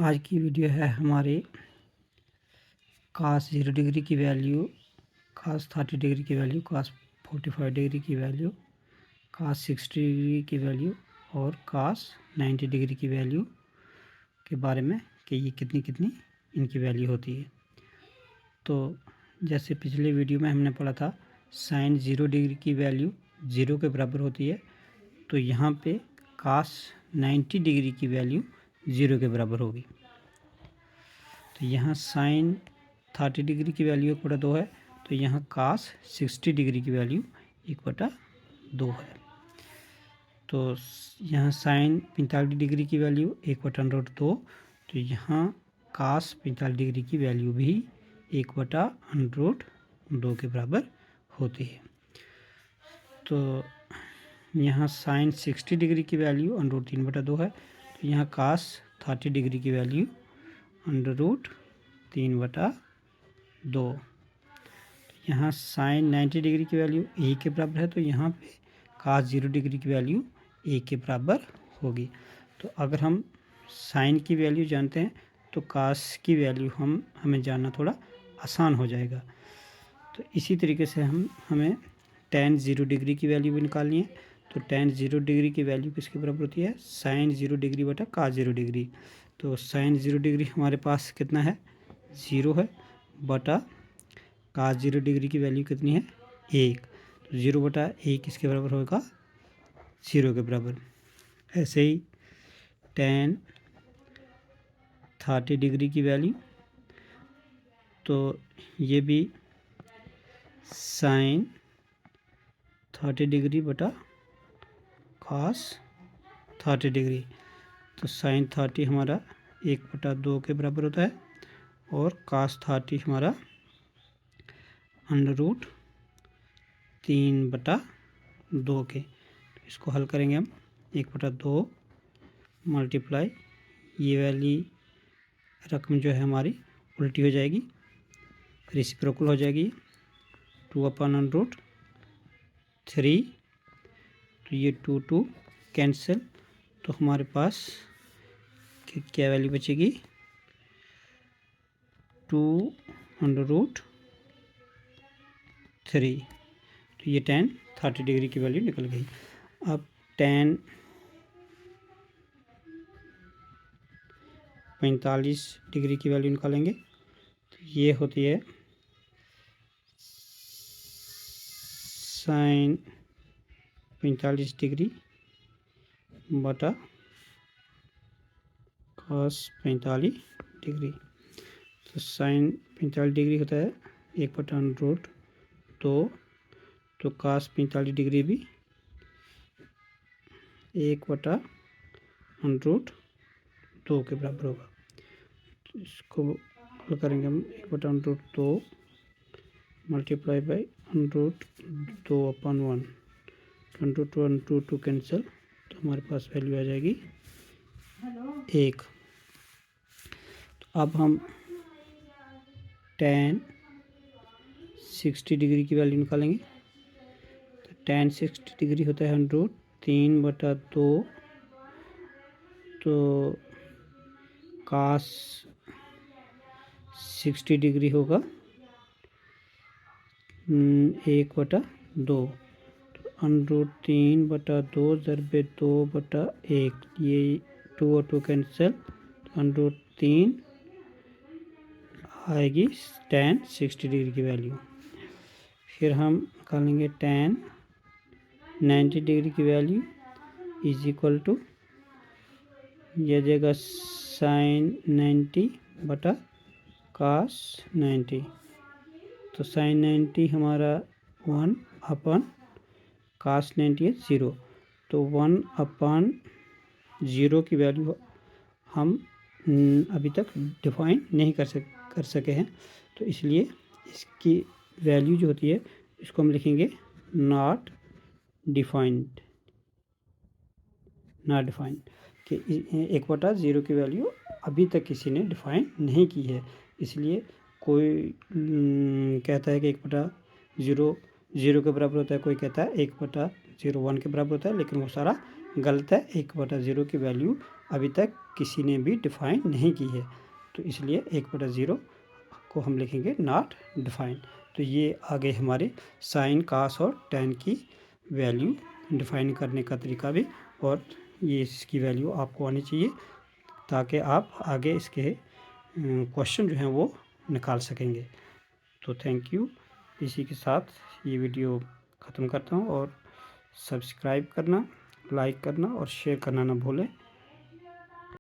आज की वीडियो है हमारी cos 0 डिग्री की वैल्यू, cos 30 डिग्री की वैल्यू, cos 45 डिग्री की वैल्यू, cos 60 डिग्री की वैल्यू और cos 90 डिग्री की वैल्यू के बारे में कि ये कितनी कितनी इनकी वैल्यू होती है। तो जैसे पिछले वीडियो में हमने पढ़ा था sin 0 डिग्री की वैल्यू 0 के बराबर होती है, तो यहाँ पे cos 90 डिग्री की वैल्यू 0 के बराबर होगी। तो यहाँ साइन 30 डिग्री की वैल्यू 1/2 है, तो यहाँ cos 60 डिग्री की वैल्यू 1/2 है। तो यहाँ साइन 45 डिग्री की वैल्यू 1/√2, तो यहाँ cos 45 डिग्री की वैल्यू भी 1/√2 के बराबर होती है। तो यहाँ साइन 60 डिग्री की वैल्यू √3/2 है, तो यहाँ cos 30 डिग्री की वैल्यू √3/2। यहाँ साइन 90 डिग्री की वैल्यू 1 के बराबर है, तो यहाँ पे cos 0 डिग्री की वैल्यू 1 के बराबर होगी। तो अगर हम साइन की वैल्यू जानते हैं तो cos की वैल्यू हमें जानना थोड़ा आसान हो जाएगा। तो इसी तरीके से हमें tan 0 डिग्री की वैल्यू भी निकालनी है। तो tan 0 डिग्री की वैल्यू किसके बराबर होती है? साइन 0 डिग्री बटा cos 0 डिग्री। तो साइन 0 डिग्री हमारे पास कितना है? 0 है, बटा cos 0 डिग्री की वैल्यू कितनी है? 1। तो 0/1 किसके बराबर होगा? 0 के बराबर। ऐसे ही tan 30 डिग्री की वैल्यू, तो ये भी साइन 30 डिग्री बटा cos 30 डिग्री। तो साइन 30 हमारा 1/2 के बराबर होता है और cos 30 हमारा √3/2 के। तो इसको हल करेंगे हम। 1/2 मल्टीप्लाई, ये वाली रकम जो है हमारी उल्टी हो जाएगी, रेसिप्रोकल हो जाएगी। 2/√3, तो ये 2 कैंसिल, तो हमारे पास क्या वैल्यू बचेगी? 2/3। तो ये tan 30 डिग्री की वैल्यू निकल गई। अब tan 45 डिग्री की वैल्यू निकालेंगे, तो ये होती है साइन 45 डिग्री बटा cos 45 डिग्री। तो साइन 45 डिग्री होता है 1/√2, तो cos 45 डिग्री भी 1/√2 के बराबर होगा। तो इसको हल करेंगे हम। 1/√2 मल्टीप्लाई बाई √2/1, 2 1 2 2 कैंसिल, तो हमारे पास वैल्यू आ जाएगी 1। तो अब हम tan 60 डिग्री की वैल्यू निकालेंगे। तो tan 60 डिग्री होता है √3/2, तो cos 60 डिग्री होगा 1/2, तो √3/2 ज़रबे 2/1, ये 2 और 2 कैंसिल, तो √3 आएगी tan 60 डिग्री की वैल्यू। फिर हम निकालेंगे tan 90 डिग्री की वैल्यू इज इक्वल टू, यह जगह साइन 90 बटा cos 90। तो साइन 90 हमारा 1/cos 90 है 0, तो 1/0 की वैल्यू हम अभी तक डिफाइन नहीं कर सके हैं। तो इसलिए इसकी वैल्यू जो होती है इसको हम लिखेंगे नॉट डिफाइंड कि 1/0 की वैल्यू अभी तक किसी ने डिफाइन नहीं की है। इसलिए कोई कहता है कि 1/0 0 के बराबर होता है, कोई कहता है 1/01 के बराबर होता है, लेकिन वो सारा गलत है। 1/0 की वैल्यू अभी तक किसी ने भी डिफ़ाइन नहीं की है, तो इसलिए 1/0 को हम लिखेंगे नॉट डिफ़ाइन। तो ये आगे हमारे साइन, कास और टैन की वैल्यू डिफ़ाइन करने का तरीका भी, और ये इसकी वैल्यू आपको आनी चाहिए ताकि आप आगे इसके क्वेश्चन जो हैं वो निकाल सकेंगे। तो थैंक यू। इसी के साथ ये वीडियो ख़त्म करता हूँ, और सब्सक्राइब करना, लाइक करना और शेयर करना ना भूलें।